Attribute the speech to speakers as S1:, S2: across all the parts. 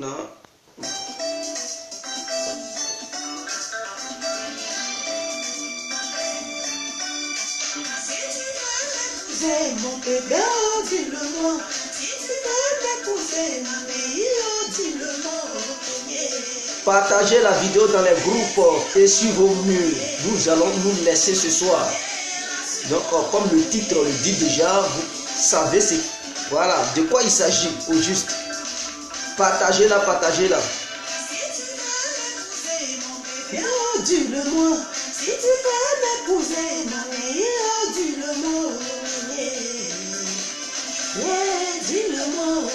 S1: Non.
S2: Mon bébé, dis-le-moi. Si tu veux m'épouser, mon pays, dis-le-moi.
S1: Partagez la vidéo dans les groupes et sur vos murs. Nous allons nous laisser ce soir. Donc, comme le titre le dit déjà, vous savez voilà, de quoi il s'agit au juste. Partagez-la, partagez-la.
S2: Dis-le-moi. Si tu veux m'épouser, mon pays, dis-le-moi. Dis-le-moi.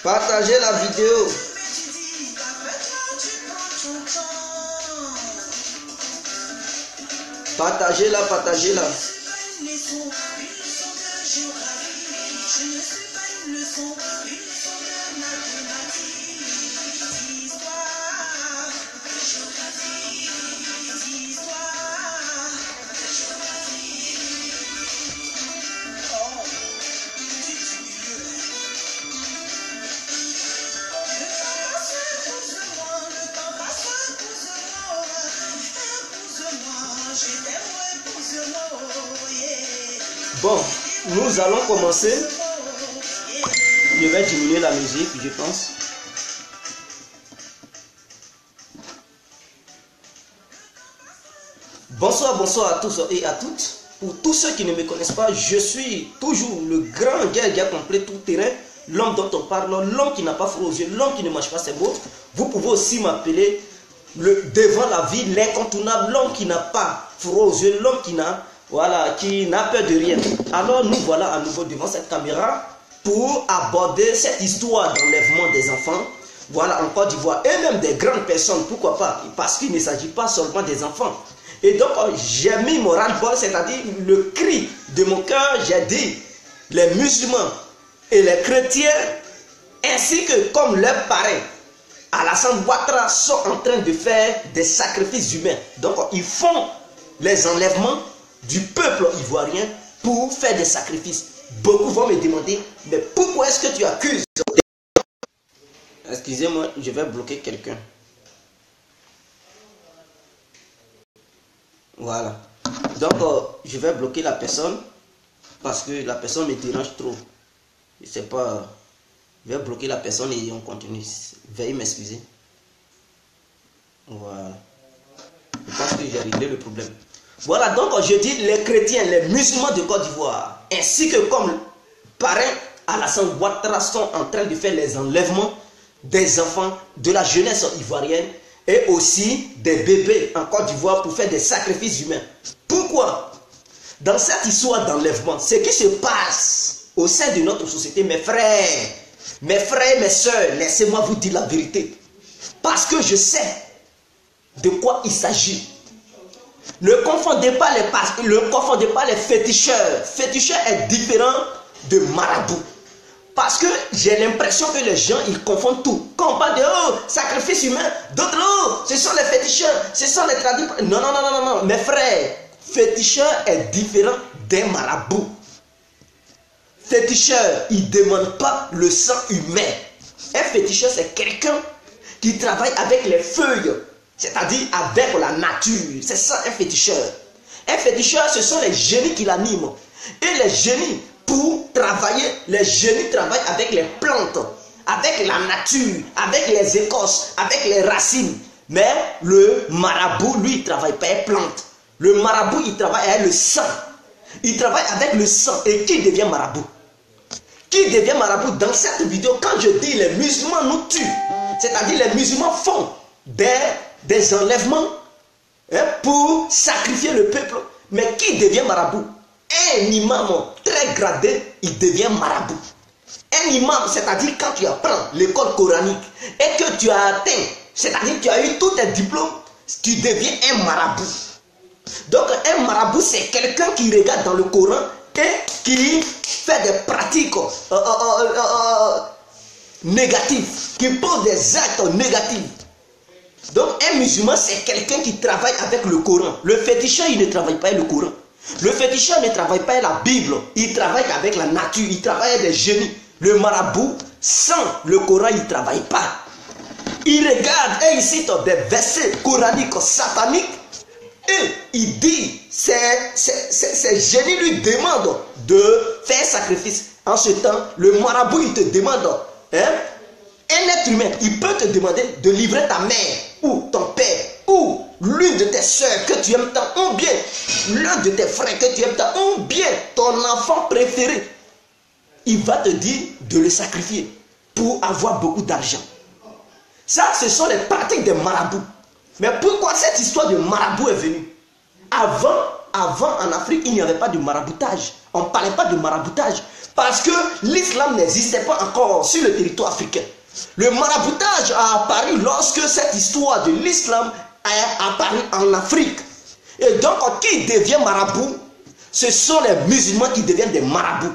S1: Partagez la vidéo. Partagez-la, partagez-la. Bon, nous allons commencer. Je vais diminuer la musique, je pense. Bonsoir, bonsoir à tous et à toutes. Pour tous ceux qui ne me connaissent pas, je suis toujours le grand guerrier complet tout terrain, l'homme dont on parle, l'homme qui n'a pas froid aux yeux, l'homme qui ne mange pas ses mots. Vous pouvez aussi m'appeler le devant la vie, l'incontournable, l'homme qui n'a pas froid aux yeux, l'homme qui n'a peur de rien. Alors nous voilà à nouveau devant cette caméra pour aborder cette histoire d'enlèvement des enfants. Voilà, en Côte d'Ivoire, et même des grandes personnes, pourquoi pas, parce qu'il ne s'agit pas seulement des enfants. Et donc j'ai mis mon ras-le-bol, c'est-à-dire le cri de mon cœur, j'ai dit, les musulmans et les chrétiens, ainsi que comme leurs parrains, Alassane Ouattara, sont en train de faire des sacrifices humains. Donc ils font les enlèvements du peuple ivoirien pour faire des sacrifices. Beaucoup vont me demander, mais pourquoi est-ce que tu accuses? Excusez-moi, je vais bloquer quelqu'un. Voilà. Donc, je vais bloquer la personne parce que la personne me dérange trop. Je sais pas. Je vais bloquer la personne et on continue. Veuillez m'excuser. Voilà. Je pense que j'ai réglé le problème. Voilà, donc je dis les chrétiens, les musulmans de Côte d'Ivoire, ainsi que comme parrain Alassane Ouattara sont en train de faire les enlèvements des enfants, de la jeunesse ivoirienne et aussi des bébés en Côte d'Ivoire pour faire des sacrifices humains. Pourquoi? Dans cette histoire d'enlèvement, ce qui se passe au sein de notre société, mes frères, mes soeurs, laissez-moi vous dire la vérité. Parce que je sais de quoi il s'agit. Ne confondez pas les féticheurs. Féticheur est différent de marabout. Parce que j'ai l'impression que les gens, ils confondent tout. Quand on parle de sacrifice humain, d'autres, ce sont les féticheurs, ce sont les traditeurs. Non, non, non, non, non, mes frères, féticheur est différent d'un marabout. Féticheur, il ne demande pas le sang humain. Un féticheur, c'est quelqu'un qui travaille avec les feuilles, c'est-à-dire avec la nature. C'est ça un féticheur. Un féticheur, ce sont les génies qui l'animent. Et les génies, pour travailler, les génies travaillent avec les plantes, avec la nature, avec les écorces, avec les racines. Mais le marabout, lui, il ne travaille pas avec les plantes. Le marabout, il travaille avec le sang. Il travaille avec le sang. Et qui devient marabout? Qui devient marabout? Dans cette vidéo, quand je dis les musulmans nous tuent, c'est-à-dire les musulmans font des enlèvements pour sacrifier le peuple. Mais qui devient marabout? Un imam très gradé, il devient marabout. Un imam, c'est-à-dire quand tu apprends l'école coranique et que tu as atteint, c'est-à-dire que tu as eu tous tes diplômes, tu deviens un marabout. Donc un marabout, c'est quelqu'un qui regarde dans le Coran et qui fait des pratiques négatives, qui pose des actes négatifs. Donc un musulman, c'est quelqu'un qui travaille avec le Coran. Le féticheur, il ne travaille pas avec le Coran. Le féticheur ne travaille pas avec la Bible. Il travaille avec la nature, il travaille avec des génies. Le marabout, sans le Coran, il ne travaille pas. Il regarde et il cite des versets coraniques sataniques. Et il dit, ces génies lui demandent de faire sacrifice. En ce temps, le marabout, il te demande, un être humain, il peut te demander de livrer ta mère, ou ton père, ou l'une de tes soeurs que tu aimes tant, ou bien l'un de tes frères que tu aimes tant, ou bien ton enfant préféré. Il va te dire de le sacrifier pour avoir beaucoup d'argent. Ça, ce sont les pratiques des marabouts. Mais pourquoi cette histoire de marabout est venue? Avant, en Afrique, il n'y avait pas de maraboutage. On ne parlait pas de maraboutage. Parce que l'islam n'existait pas encore sur le territoire africain. Le maraboutage a apparu lorsque cette histoire de l'islam a apparu en Afrique. Et donc, qui devient marabout? Ce sont les musulmans qui deviennent des marabouts.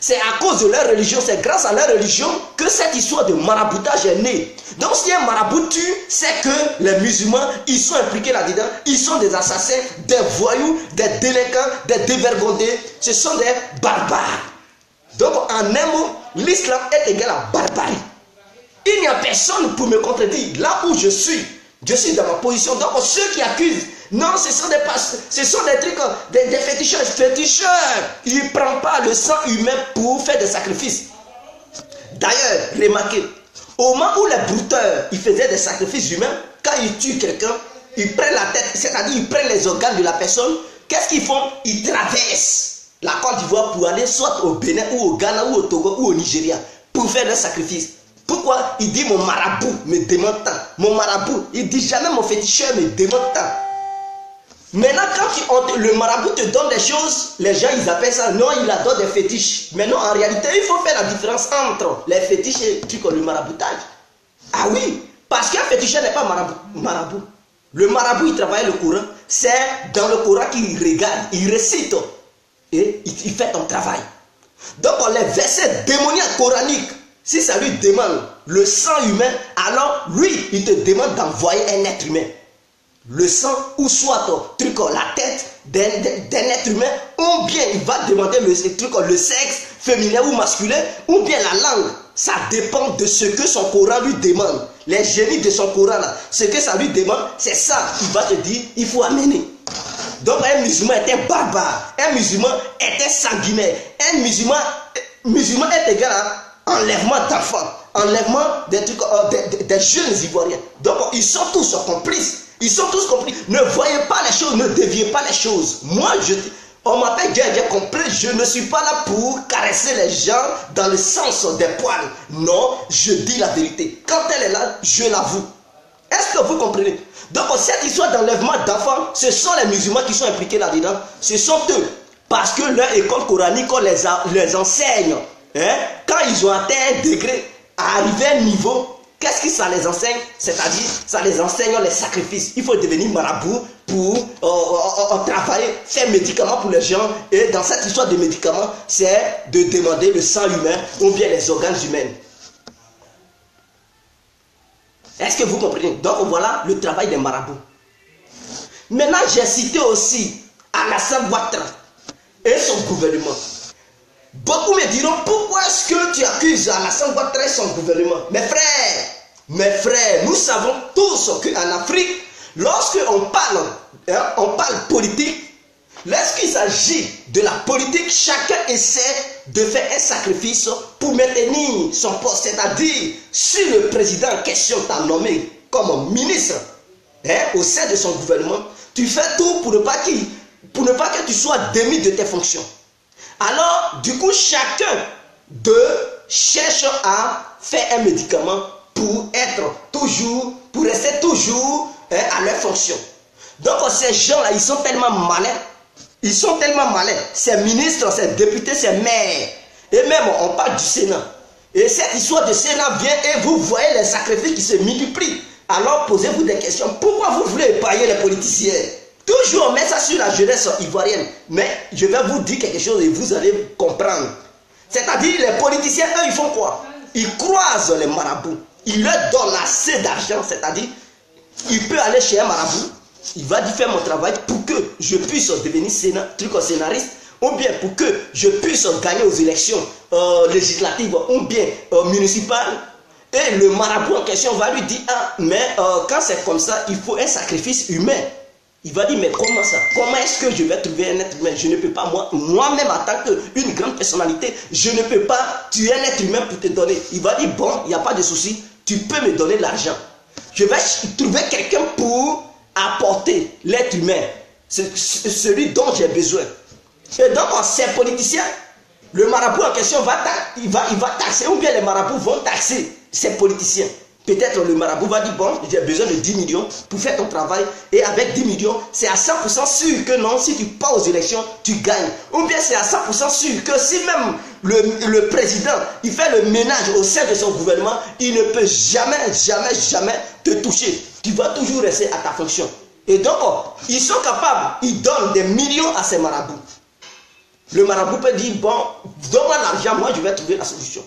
S1: C'est à cause de leur religion, c'est grâce à leur religion que cette histoire de maraboutage est née. Donc si un marabout tue, c'est que les musulmans, ils sont impliqués là-dedans. Ils sont des assassins, des voyous, des délinquants, des dévergondés. Ce sont des barbares. Donc en un mot, l'islam est égal à barbarie. Il n'y a personne pour me contredire. Là où je suis dans ma position. Donc ceux qui accusent, non, ce sont des trucs, des féticheurs. Féticheurs, ils ne prennent pas le sang humain pour faire des sacrifices. D'ailleurs, remarquez, au moment où les brouteurs, ils faisaient des sacrifices humains, quand ils tuent quelqu'un, ils prennent la tête, c'est-à-dire ils prennent les organes de la personne. Qu'est-ce qu'ils font? Ils traversent la Côte d'Ivoire pour aller soit au Bénin, ou au Ghana, ou au Togo, ou au Nigeria, pour faire le sacrifice. Pourquoi? Il dit mon marabout me demande tant. Mon marabout, il dit jamais mon féticheur me demande tant. Maintenant, quand le marabout te donne des choses, les gens ils appellent ça, non, il adore des fétiches. Mais non, en réalité, il faut faire la différence entre les fétiches et le maraboutage. Ah oui, parce qu'un féticheur n'est pas marabout. Le marabout, il travaille le Coran. C'est dans le Coran qu'il regarde, il récite et il fait ton travail. Donc, les versets démoniaques coraniques, si ça lui demande le sang humain, alors lui, il te demande d'envoyer un être humain. Le sang, ou soit la tête d'un être humain, ou bien il va demander le sexe féminin ou masculin, ou bien la langue. Ça dépend de ce que son Coran lui demande. Les génies de son Coran, là, ce que ça lui demande, c'est ça qu'il va te dire, il faut amener. Donc un musulman était barbare, un musulman était sanguinaire, un musulman est égal à enlèvement d'enfants, enlèvement des jeunes Ivoiriens. Donc ils sont tous complices. Ils sont tous complices. Ne voyez pas les choses, ne déviez pas les choses. Moi, on m'appelle guerrier complet. Je ne suis pas là pour caresser les gens dans le sens des poils. Non, je dis la vérité. Quand elle est là, je l'avoue. Est-ce que vous comprenez? Donc, cette histoire d'enlèvement d'enfants, ce sont les musulmans qui sont impliqués là-dedans. Ce sont eux. Parce que leur école coranique, on les enseigne. Hein? Quand ils ont atteint un degré, à arriver à un niveau, qu'est-ce que ça les enseigne? C'est-à-dire, ça les enseigne les sacrifices. Il faut devenir marabout pour travailler, faire médicaments pour les gens. Et dans cette histoire de médicaments, c'est de demander le sang humain ou bien les organes humains. Est-ce que vous comprenez? Donc voilà le travail des marabouts. Maintenant, j'ai cité aussi Alassane Ouattara et son gouvernement. Beaucoup me diront, pourquoi est-ce que tu accuses Alassane Ouattara et son gouvernement? Mes frères, nous savons tous qu'en Afrique, lorsqu'on parle politique, lorsqu'il s'agit de la politique, chacun essaie de faire un sacrifice pour maintenir son poste. C'est-à-dire, si le président en question t'a nommé comme ministre au sein de son gouvernement, tu fais tout pour ne pas que tu sois démis de tes fonctions. Alors, du coup, chacun cherche à faire un médicament pour rester toujours à leur fonction. Donc, ces gens-là, ils sont tellement malins. Ces ministres, ces députés, ces maires. Et même, on parle du Sénat. Et cette histoire de Sénat vient et vous voyez les sacrifices qui se multiplient. Alors, posez-vous des questions. Pourquoi vous voulez épargner les politiciens? Toujours on met ça sur la jeunesse ivoirienne. Mais je vais vous dire quelque chose et vous allez comprendre. C'est-à-dire les politiciens, eux, ils font quoi? Ils croisent les marabouts. Ils leur donnent assez d'argent. C'est-à-dire, il peut aller chez un marabout. Il va dire faire mon travail pour que je puisse devenir scénariste. Ou bien pour que je puisse gagner aux élections législatives ou bien municipales. Et le marabout en question va lui dire, ah, mais quand c'est comme ça, il faut un sacrifice humain. Il va dire, mais comment ça? Comment est-ce que je vais trouver un être humain? Je ne peux pas, moi-même en tant qu'une grande personnalité, je ne peux pas tuer un être humain pour te donner. Il va dire, bon, il n'y a pas de souci, tu peux me donner de l'argent. Je vais trouver quelqu'un pour apporter l'être humain, celui dont j'ai besoin. Et donc, ces politiciens, le marabout en question il va taxer, ou bien les marabouts vont taxer ces politiciens. Peut-être le marabout va dire, bon, j'ai besoin de 10 millions pour faire ton travail. Et avec 10 millions, c'est à 100% sûr que non, si tu pars aux élections, tu gagnes. Ou bien c'est à 100% sûr que si même le président, il fait le ménage au sein de son gouvernement, il ne peut jamais te toucher. Tu vas toujours rester à ta fonction. Et donc, ils sont capables, ils donnent des millions à ces marabouts. Le marabout peut dire, bon, donne-moi l'argent, moi je vais trouver la solution.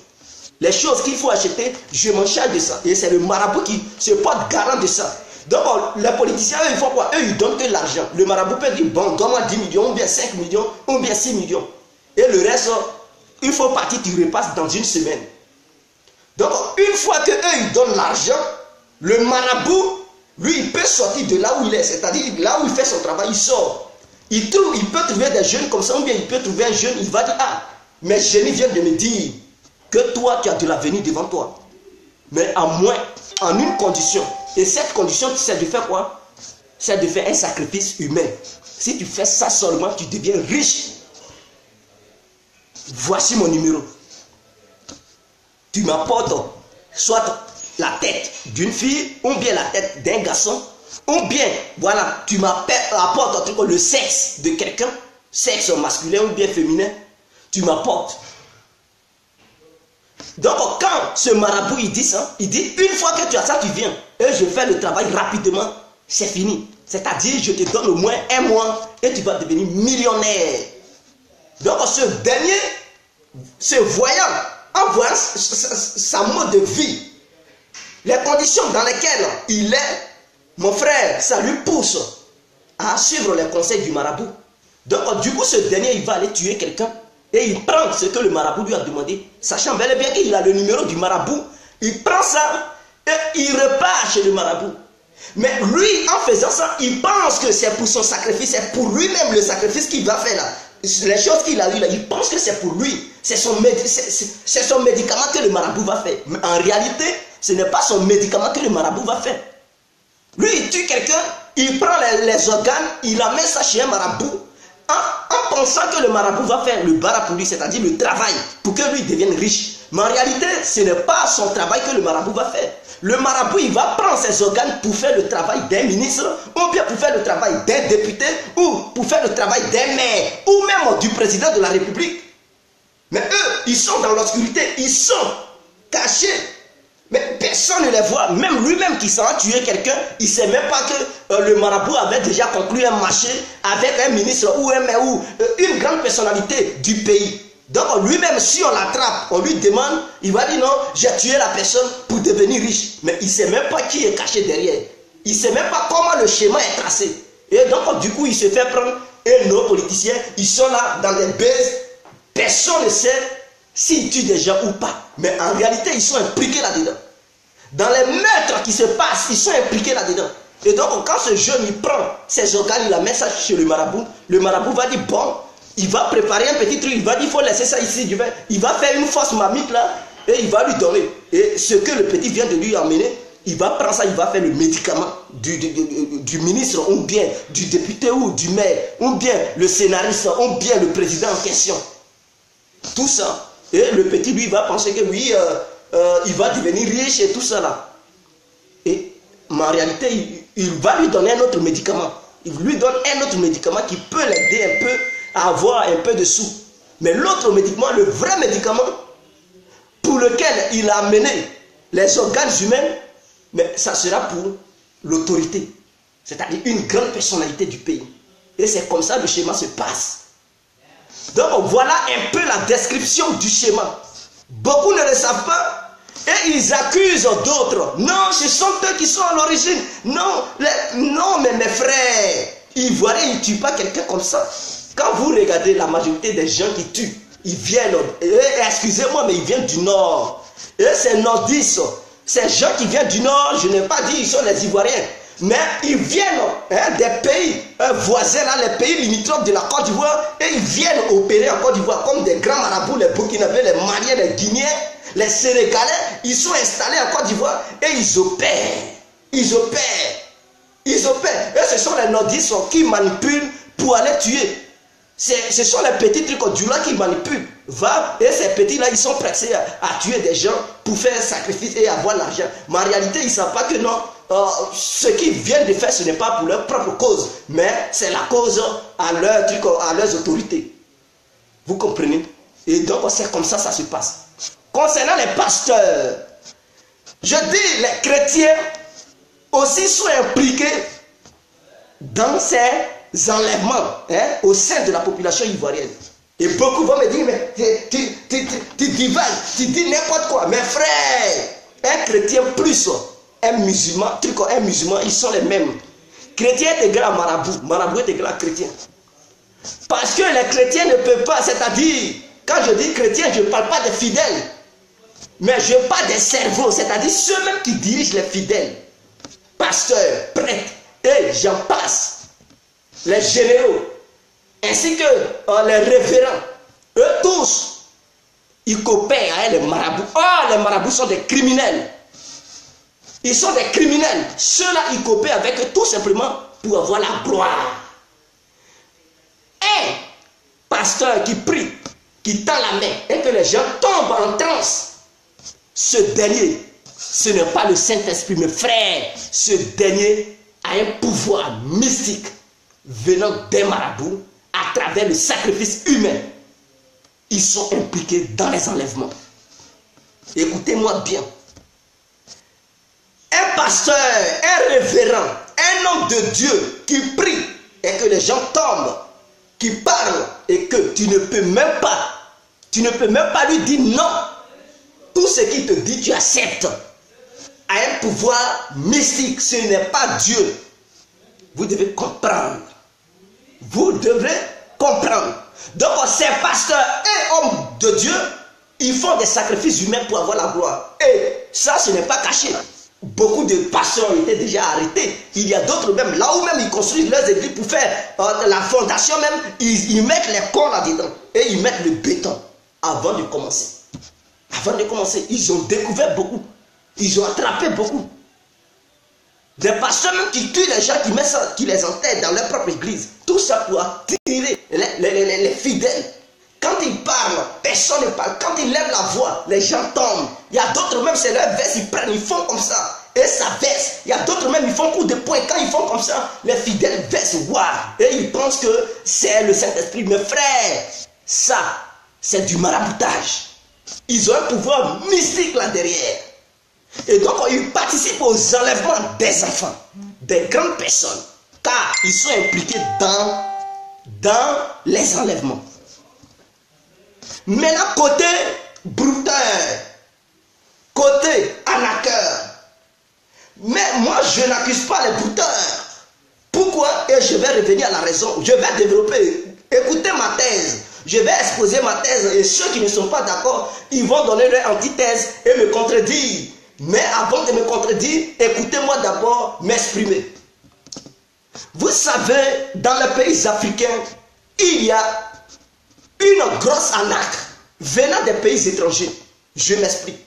S1: Les choses qu'il faut acheter, je m'en charge de ça. Et c'est le marabout qui se porte garant de ça. Donc, les politiciens, eux, ils font quoi? Eux, ils donnent que l'argent. Le marabout peut dire, bon, donne-moi 10 millions, ou bien 5 millions, ou bien 6 millions. Et le reste, il faut partir, tu repasses dans une semaine. Donc, une fois que eux, ils donnent l'argent, le marabout, lui, il peut sortir de là où il est. C'est-à-dire, là où il fait son travail, il sort. Il peut trouver des jeunes comme ça, ou bien il peut trouver un jeune, il va dire, ah, mes génies viennent de me dire que toi, tu as de l'avenir devant toi. Mais à moins, en une condition. Et cette condition, c'est de faire quoi? C'est de faire un sacrifice humain. Si tu fais ça seulement, tu deviens riche. Voici mon numéro. Tu m'apportes soit la tête d'une fille, ou bien la tête d'un garçon, ou bien, voilà, tu m'apportes le sexe de quelqu'un, sexe masculin ou bien féminin, tu m'apportes. Donc, quand ce marabout, il dit ça, il dit, une fois que tu as ça, tu viens, et je fais le travail rapidement, c'est fini. C'est-à-dire, je te donne au moins un mois, et tu vas devenir millionnaire. Donc, ce dernier, se voyant, en voyant sa mode de vie, les conditions dans lesquelles il est, mon frère, ça lui pousse à suivre les conseils du marabout. Donc, du coup, ce dernier, il va aller tuer quelqu'un. Et il prend ce que le marabout lui a demandé, sachant bel et bien qu'il a le numéro du marabout. Il prend ça et il repart chez le marabout. Mais lui, en faisant ça, il pense que c'est pour son sacrifice, c'est pour lui-même le sacrifice qu'il va faire là. Les choses qu'il a eues là, il pense que c'est pour lui. C'est son médicament que le marabout va faire. Mais en réalité, ce n'est pas son médicament que le marabout va faire. Lui, il tue quelqu'un, il prend les organes, il amène ça chez un marabout. En pensant que le marabout va faire le bara pour lui, c'est-à-dire le travail, pour que lui devienne riche. Mais en réalité, ce n'est pas son travail que le marabout va faire. Le marabout, il va prendre ses organes pour faire le travail d'un ministre, ou bien pour faire le travail d'un député, ou pour faire le travail d'un maire, ou même du président de la République. Mais eux, ils sont dans l'obscurité, ils sont cachés. Mais personne ne les voit. Même lui-même qui s'en a tué quelqu'un, il ne sait même pas que le marabout avait déjà conclu un marché avec un ministre ou un maire ou une grande personnalité du pays. Donc lui-même, si on l'attrape, on lui demande, il va dire non, j'ai tué la personne pour devenir riche. Mais il ne sait même pas qui est caché derrière. Il ne sait même pas comment le schéma est tracé. Et donc du coup, il se fait prendre. Et nos politiciens, ils sont là dans les baises. Personne ne sait s'ils tuent des gens ou pas. Mais en réalité, ils sont impliqués là-dedans. Dans les meurtres qui se passent, ils sont impliqués là-dedans. Et donc, quand ce jeune, il prend ses organes, il la met ça chez le marabout va dire, bon, il va préparer un petit truc, il va dire, il faut laisser ça ici. Il va faire une fausse mamite là, et il va lui donner. Et ce que le petit vient de lui emmener, il va prendre ça, il va faire le médicament du ministre, ou bien du député, ou du maire, ou bien le scénariste, ou bien le président en question. Tout ça. Et le petit, lui, va penser que oui, il va devenir riche et tout ça là. Mais en réalité, il va lui donner un autre médicament. Il lui donne un autre médicament qui peut l'aider un peu à avoir un peu de sous. Mais l'autre médicament, le vrai médicament, pour lequel il a amené les organes humains, mais ça sera pour l'autorité. c'est-à-dire une grande personnalité du pays. Et c'est comme ça le schéma se passe. Donc voilà un peu la description du schéma. Beaucoup ne le savent pas et ils accusent d'autres. Non, ce sont eux qui sont à l'origine. Non, non, mais mes frères, Ivoiriens, ils ne tuent pas quelqu'un comme ça. Quand vous regardez la majorité des gens qui tuent, ils viennent, excusez-moi, mais ils viennent du nord. Et c'est nordistes. Ces gens qui viennent du nord, je n'ai pas dit ils sont les Ivoiriens. Mais ils viennent des pays voisins, là, les pays limitrophes de la Côte d'Ivoire, et ils viennent opérer en Côte d'Ivoire comme des grands marabouts, les Burkinabés, les Maliens, les Guinéens, les Sénégalais. Ils sont installés en Côte d'Ivoire et ils opèrent. Ils opèrent. Ils opèrent. Et ce sont les nordistes qui manipulent pour aller tuer. Ce sont les petits trucs du là qui manipulent. Et ces petits-là, ils sont pressés à tuer des gens pour faire sacrifice et avoir l'argent. Mais en réalité, ils ne savent pas que non. Ce qu'ils viennent de faire, ce n'est pas pour leur propre cause, mais c'est la cause à leurs autorités. Vous comprenez? Et donc, c'est comme ça se passe. Concernant les pasteurs, je dis les chrétiens aussi sont impliqués dans ces enlèvements au sein de la population ivoirienne. Et beaucoup vont me dire, mais tu divagues, tu dis n'importe quoi. Mes frères, un chrétien plus un musulman, ils sont les mêmes. Chrétien est égal à marabout, marabout est égal à chrétien. Parce que les chrétiens ne peuvent pas, c'est-à-dire, quand je dis chrétien, je ne parle pas des fidèles, mais je parle des cerveaux, c'est-à-dire ceux-mêmes qui dirigent les fidèles, pasteurs, prêtres, et j'en passe, les généraux, ainsi que les révérends, eux tous, ils coopèrent avec les marabouts. Oh, les marabouts sont des criminels. Ils sont des criminels. Ceux-là, ils coopèrent avec eux tout simplement pour avoir la gloire. Un pasteur qui prie, qui tend la main et que les gens tombent en transe, ce dernier, ce n'est pas le Saint-Esprit, mes frères. Ce dernier a un pouvoir mystique venant des marabouts à travers le sacrifice humain. Ils sont impliqués dans les enlèvements. Écoutez-moi bien. Un pasteur, un révérend, un homme de Dieu qui prie et que les gens tombent, qui parlent et que tu ne peux même pas lui dire non. Tout ce qu'il te dit, tu acceptes. A un pouvoir mystique, ce n'est pas Dieu. Vous devez comprendre. Vous devrez comprendre. Donc ces pasteurs et hommes de Dieu, ils font des sacrifices humains pour avoir la gloire. Et ça, ce n'est pas caché. Beaucoup de pasteurs ont été déjà arrêtés. Il y a d'autres même, là où même ils construisent leurs églises pour faire la fondation même, ils mettent les corps là-dedans et ils mettent le béton avant de commencer. Avant de commencer, ils ont découvert beaucoup. Ils ont attrapé beaucoup. Des pasteurs même qui tuent les gens, qui les enterrent dans leur propre église. Tout ça pour attirer les fidèles. Quand ils parlent, personne ne parle. Quand ils lèvent la voix, les gens tombent. Il y a d'autres même, c'est leur veste, ils prennent, ils font comme ça. Et ça verse. Il y a d'autres même, ils font coup de poing. Quand ils font comme ça, les fidèles versent. Waouh. Et ils pensent que c'est le Saint-Esprit. Mes frères, ça, c'est du maraboutage. Ils ont un pouvoir mystique là derrière. Et donc, ils participent aux enlèvements des enfants, des grandes personnes. Car ils sont impliqués dans les enlèvements. Maintenant, côté brouteur, côté arnaqueur. Mais moi, je n'accuse pas les brouteurs. Pourquoi? Et je vais revenir à la raison. Je vais développer. Écoutez ma thèse. Je vais exposer ma thèse. Et ceux qui ne sont pas d'accord, ils vont donner leur antithèse et me contredire. Mais avant de me contredire, écoutez-moi d'abord m'exprimer. Vous savez, dans les pays africains, il y a une grosse arnaque venant des pays étrangers. Je m'explique.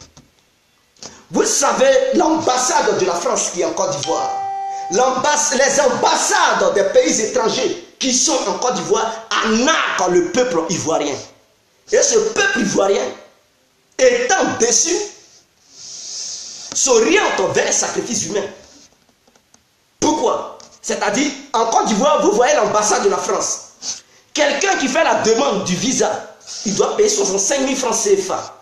S1: Vous savez, l'ambassade de la France qui est en Côte d'Ivoire, les ambassades des pays étrangers qui sont en Côte d'Ivoire arnaquent le peuple ivoirien. Et ce peuple ivoirien, étant déçu, s'oriente vers les sacrifices humains. Pourquoi? C'est-à-dire, en Côte d'Ivoire, vous voyez l'ambassade de la France. Quelqu'un qui fait la demande du visa, il doit payer 65 000 francs CFA.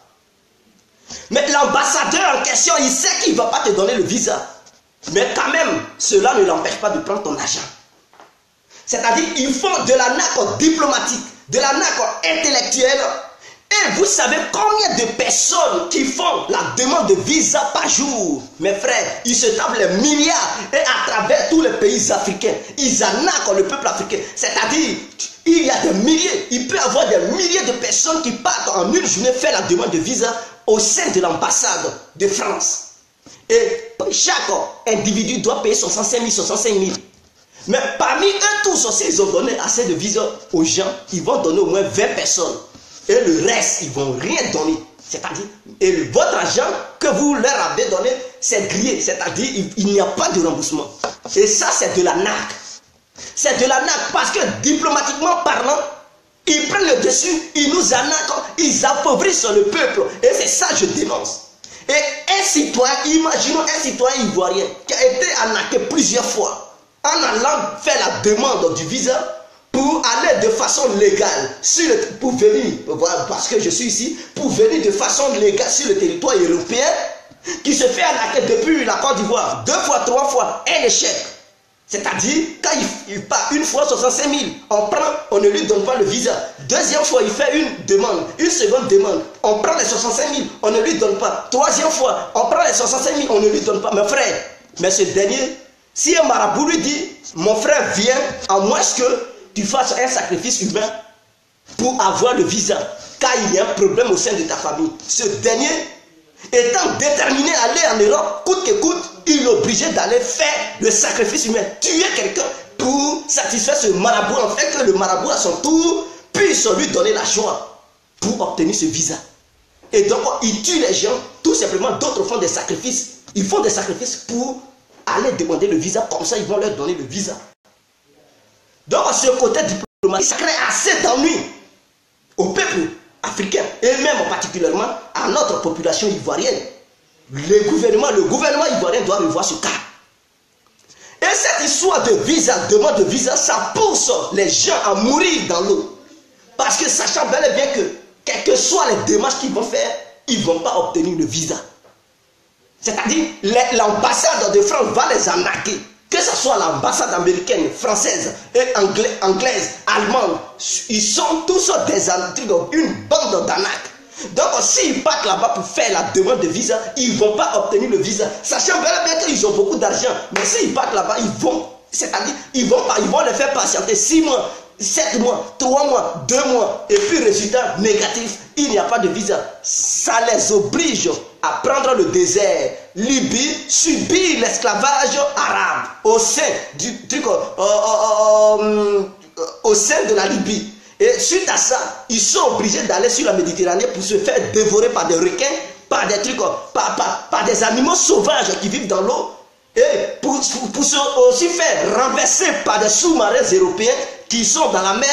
S1: Mais l'ambassadeur en question, il sait qu'il ne va pas te donner le visa. Mais quand même, cela ne l'empêche pas de prendre ton argent. C'est-à-dire, ils font de l'arnaque diplomatique, de l'arnaque intellectuelle. Et vous savez combien de personnes qui font la demande de visa par jour? Mes frères, ils se tapent les milliards. Et à travers tous les pays africains, ils arnaquent le peuple africain. C'est-à-dire, il y a des milliers, il peut y avoir des milliers de personnes qui partent en une journée faire la demande de visa au sein de l'ambassade de France. Et chaque individu doit payer 65 000. Mais parmi eux tous aussi, ils ont donné assez de visas aux gens. Ils vont donner au moins 20 personnes. Et le reste, ils ne vont rien donner. C'est-à-dire, et votre argent que vous leur avez donné, c'est grillé. C'est-à-dire, il n'y a pas de remboursement. Et ça, c'est de l'arnaque. C'est de l'arnaque parce que diplomatiquement parlant, ils prennent le dessus, ils nous arnaquent, ils appauvrissent le peuple. Et c'est ça que je dénonce. Et un citoyen, imaginons un citoyen ivoirien qui a été arnaqué plusieurs fois en allant faire la demande du visa pour aller de façon légale, pour venir, parce que je suis ici, pour venir de façon légale sur le territoire européen, qui se fait arnaquer depuis la Côte d'Ivoire, 2 fois, 3 fois, un échec. C'est-à-dire, quand il part une fois 65 000, on prend, on ne lui donne pas le visa. Deuxième fois, il fait une demande, une seconde demande, on prend les 65 000, on ne lui donne pas. Troisième fois, on prend les 65 000, on ne lui donne pas. Mes frères, mais ce dernier, si un marabout lui dit, mon frère vient, à moins que tu fasses un sacrifice humain pour avoir le visa, car il y a un problème au sein de ta famille. Ce dernier, étant déterminé à aller en Europe, coûte que coûte, il est obligé d'aller faire le sacrifice humain, tuer quelqu'un pour satisfaire ce marabout, en fait que le marabout à son tour puisse lui donner la joie pour obtenir ce visa. Et donc, il tue les gens, tout simplement, d'autres font des sacrifices. Ils font des sacrifices pour aller demander le visa, comme ça ils vont leur donner le visa. Donc, ce côté diplomatique, ça crée assez d'ennui au peuple africain et même particulièrement à notre population ivoirienne. Le gouvernement ivoirien doit revoir ce cas. Et cette histoire de visa, demande de visa, ça pousse les gens à mourir dans l'eau. Parce que sachant bel et bien que, quelles que soient les démarches qu'ils vont faire, ils ne vont pas obtenir le visa. C'est-à-dire, l'ambassade de France va les arnaquer. Que ce soit l'ambassade américaine, française, et anglaise, allemande, ils sont tous une bande d'arnaques. Donc s'ils partent là-bas pour faire la demande de visa, ils ne vont pas obtenir le visa. Sachant bien qu'ils ont beaucoup d'argent, mais s'ils partent là-bas, c'est-à-dire, ils vont les faire patienter 6 mois, 7 mois, 3 mois, 2 mois, et puis résultat négatif, il n'y a pas de visa. Ça les oblige à prendre le désert, Libye, subir l'esclavage arabe au sein au sein de la Libye. Et suite à ça, ils sont obligés d'aller sur la Méditerranée pour se faire dévorer par des requins, par des animaux sauvages qui vivent dans l'eau, et pour se aussi faire renverser par des sous-marins européens qui sont dans la mer,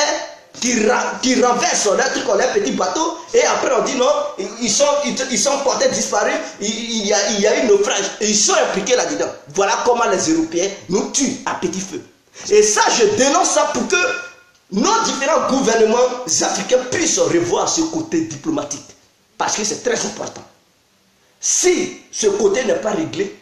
S1: qui renversent leurs petits bateaux, et après on dit non, ils sont portés disparus, il y a eu naufrage, et ils sont impliqués là-dedans. Voilà comment les Européens nous tuent à petit feu. Et ça, je dénonce ça pour que nos différents gouvernements africains puissent revoir ce côté diplomatique. Parce que c'est très important. Si ce côté n'est pas réglé,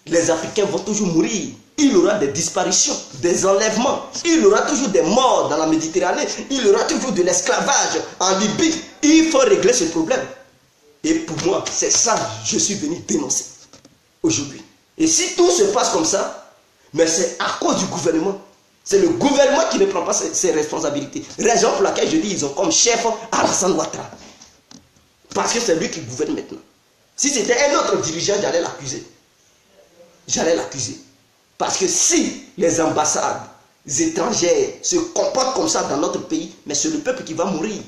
S1: les Africains vont toujours mourir. Il y aura des disparitions, des enlèvements. Il y aura toujours des morts dans la Méditerranée. Il y aura toujours de l'esclavage en Libye. Il faut régler ce problème. Et pour moi, c'est ça que je suis venu dénoncer aujourd'hui. Et si tout se passe comme ça, mais c'est à cause du gouvernement. C'est le gouvernement qui ne prend pas ses responsabilités. Raison pour laquelle je dis qu'ils ont comme chef Alassane Ouattara. Parce que c'est lui qui gouverne maintenant. Si c'était un autre dirigeant, j'allais l'accuser. J'allais l'accuser. Parce que si les ambassades étrangères se comportent comme ça dans notre pays, mais c'est le peuple qui va mourir.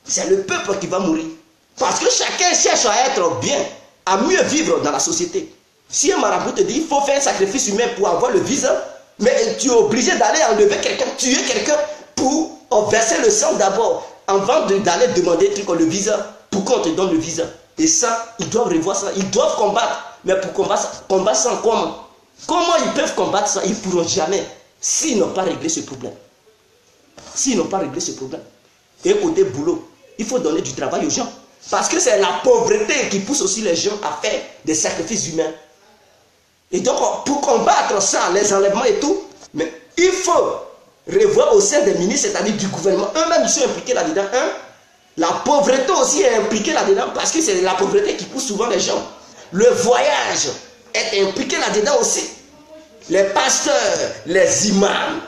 S1: C'est le peuple qui va mourir. Parce que chacun cherche à être bien, à mieux vivre dans la société. Si un marabout te dit qu'il faut faire un sacrifice humain pour avoir le visa, mais tu es obligé d'aller enlever quelqu'un, tuer quelqu'un pour verser le sang d'abord, avant d'aller demander le visa, pour qu'on te donne le visa. Et ça, ils doivent revoir ça, ils doivent combattre. Mais pour combattre ça, comment? Comment ils peuvent combattre ça? Ils ne pourront jamais, s'ils n'ont pas réglé ce problème. S'ils n'ont pas réglé ce problème. Et côté boulot, il faut donner du travail aux gens. Parce que c'est la pauvreté qui pousse aussi les gens à faire des sacrifices humains. Et donc, pour combattre ça, les enlèvements et tout, mais il faut revoir au sein des ministres, c'est-à-dire du gouvernement, eux-mêmes ils sont impliqués là-dedans. La pauvreté aussi est impliquée là-dedans, parce que c'est la pauvreté qui pousse souvent les gens. Le voyage est impliqué là-dedans aussi. Les pasteurs, les imams,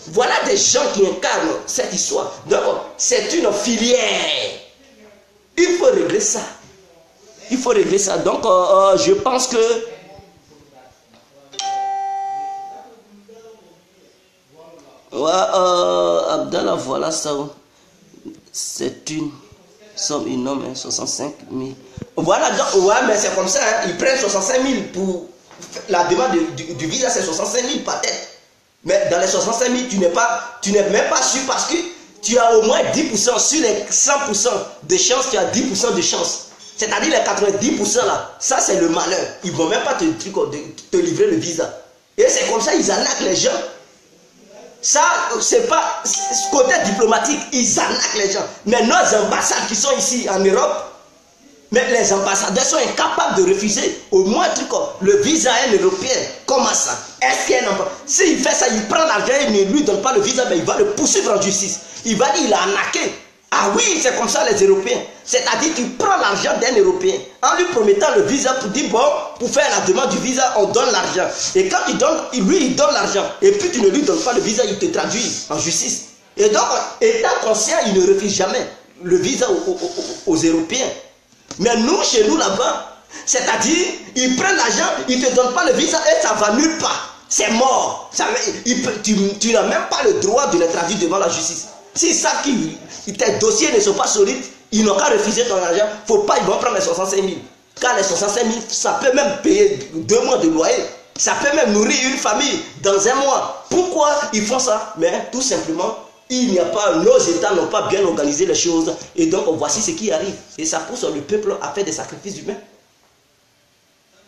S1: voilà des gens qui incarnent cette histoire. Donc, c'est une filière. Il faut régler ça. Il faut régler ça. Donc, je pense que Abdallah, voilà ça. C'est une somme énorme, hein, 65 000. Voilà, donc, ouais, mais c'est comme ça. Hein, ils prennent 65 000 pour la demande du visa, c'est 65 000 par tête. Mais dans les 65 000, tu n'es même pas sûr parce que tu as au moins 10%. Sur les 100% de chance, tu as 10% de chance. C'est-à-dire les 90% là, ça c'est le malheur. Ils ne vont même pas te livrer le visa. Et c'est comme ça, ils arnaquent les gens. Ça, c'est pas côté diplomatique, ils arnaquent les gens. Mais nos ambassades qui sont ici en Europe, mais les ambassadeurs sont incapables de refuser au moins le visa à un Européen. Comment ça? Est-ce qu'il y a un emploi? S'il fait ça, il prend l'argent, il ne lui donne pas le visa, mais il va le poursuivre en justice. Il va dire qu'il a arnaqué. Ah oui, c'est comme ça les Européens. C'est-à-dire qu'il prend l'argent d'un Européen en lui promettant le visa pour dire bon, pour faire la demande du visa, on donne l'argent. Et quand il donne, lui il donne l'argent. Et puis tu ne lui donnes pas le visa, il te traduit en justice. Et donc, étant conscient, il ne refuse jamais le visa aux Européens. Mais nous, chez nous là-bas, c'est-à-dire, ils prennent l'argent, ils ne te donnent pas le visa et ça va nulle part. C'est mort. Tu n'as même pas le droit de les traduire devant la justice. S'ils savent que tes dossiers ne sont pas solides, ils n'ont qu'à refuser ton argent. Faut pas, ils vont prendre les 65 000. Car les 65 000, ça peut même payer 2 mois de loyer. Ça peut même nourrir une famille dans un mois. Pourquoi ils font ça? Mais tout simplement, il n'y a pas, nos États n'ont pas bien organisé les choses. Et donc, voici ce qui arrive. Et ça pousse le peuple à faire des sacrifices humains.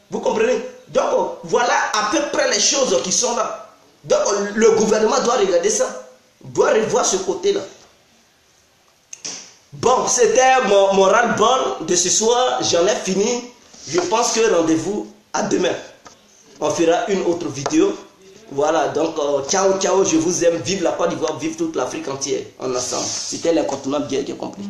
S1: Vous comprenez? Donc, voilà à peu près les choses qui sont là. Donc, le gouvernement doit regarder ça. Doit revoir ce côté-là. Bon, c'était mon ras-le-bol de ce soir. J'en ai fini. Je pense que rendez-vous à demain. On fera une autre vidéo. Voilà, donc ciao, ciao, je vous aime. Vive la Côte d'Ivoire, vive toute l'Afrique entière en ensemble. C'était l'incontournable, bien compris.